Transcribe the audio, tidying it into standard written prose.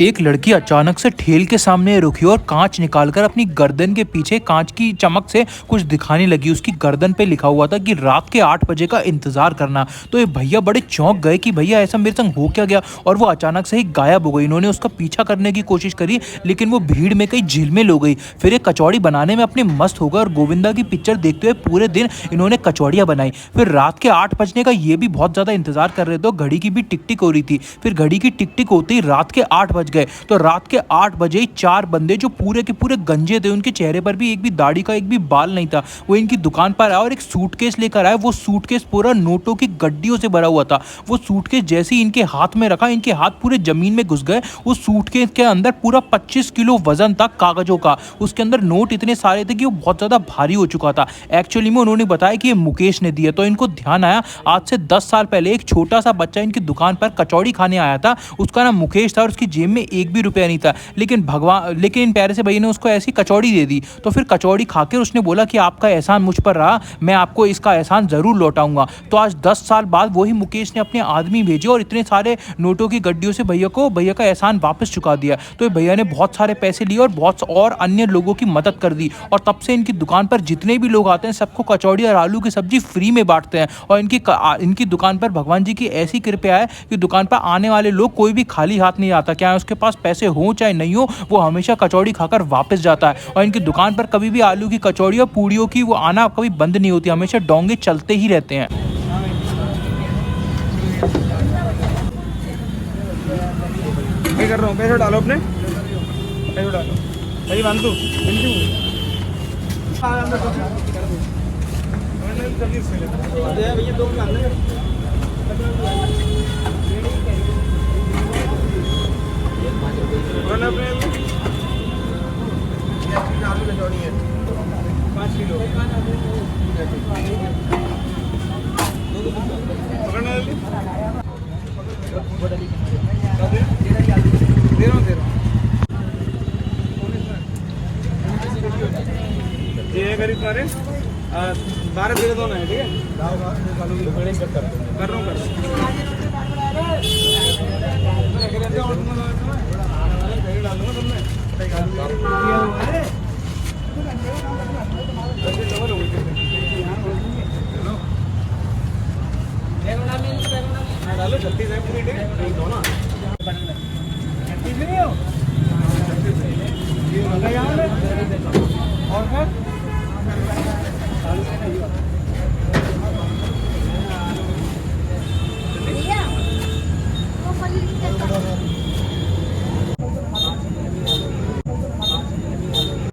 एक लड़की अचानक से ठेल के सामने रुकी और कांच निकालकर अपनी गर्दन के पीछे कांच की चमक से कुछ दिखाने लगी। उसकी गर्दन पे लिखा हुआ था कि रात के 8 बजे का इंतजार करना। तो ये भैया बड़े चौंक गए कि भैया ऐसा मेरे संग हो क्या गया, और वो अचानक से ही गायब हो गई। इन्होंने उसका पीछा करने की कोशिश करी, लेकिन वो भीड़ में कहीं झिलमिल हो गई। फिर एक कचौड़ी बनाने में अपने मस्त हो गए और गोविंदा की पिक्चर देखते हुए पूरे दिन इन्होंने कचौड़ियाँ बनाई। फिर रात के 8 बजने का ये भी बहुत ज़्यादा इंतजार कर रहे थे, घड़ी की भी टिक टिक हो रही थी। फिर घड़ी की टिक टिक होते ही रात के 8 बज गए। तो रात के 8 बजे ही 4 बंदे जो पूरे के पूरे गंजे थे, उनके चेहरे पर भी एक भी दाढ़ी का एक भी बाल नहीं था, वो इनकी दुकान पर आया और एक सूटकेस लेकर आया। वो सूटकेस पूरा नोटों की गड्डियों से भरा हुआ था। वो सूटकेस जैसे ही इनके हाथ में रखा, इनके हाथ पूरे जमीन में घुस गए। उस सूटकेस के अंदर पूरा 25 किलो वजन था कागजों का। उसके अंदर नोट इतने सारे थे कि वो बहुत ज्यादा भारी हो चुका था। एक्चुअली में उन्होंने बताया कि ये मुकेश ने दिया। तो इनको ध्यान आया, आज से 10 साल पहले एक छोटा सा बच्चा इनकी दुकान पर कचौड़ी खाने आया था। उसका नाम मुकेश था और उसकी जेब में एक भी रुपया नहीं था। लेकिन इन प्यारे से भैया ने उसको ऐसी कचौड़ी दे दी। तो फिर कचौड़ी खाकर उसने बोला कि आपका एहसान मुझ पर रहा, मैं आपको इसका एहसान जरूर लौटाऊंगा। तो आज 10 साल बाद वही मुकेश ने अपने आदमी भेजे और इतने सारे नोटों की गड्डियों से भैया का एहसान वापस चुका दिया। तो भैया ने बहुत सारे पैसे लिए और बहुत और अन्य लोगों की मदद कर दी। और तब से इनकी दुकान पर जितने भी लोग आते हैं सबको कचौड़ी और आलू की सब्जी फ्री में बांटते हैं। और इनकी दुकान पर भगवान जी की ऐसी कृपा है कि दुकान पर आने वाले लोग कोई भी खाली हाथ नहीं आता। क्या है, उसके पास पैसे हो चाहे नहीं हो, वो हमेशा कचौड़ी खाकर वापस जाता है। और इनकी दुकान पर कभी भी आलू की कचौड़ी और पूड़ियों की वो आना कभी बंद नहीं होती, हमेशा डोंगे चलते ही रहते हैं। क्या कर रहा हूँ, पैसे डालो अपने, पैसे डालो भाई। बांधू भैया 2 आलू कचौड़ी है 5 किलो दे रहा हूँ। ये करीब 12 दे दो ना, ठीक है। कर रहा हूँ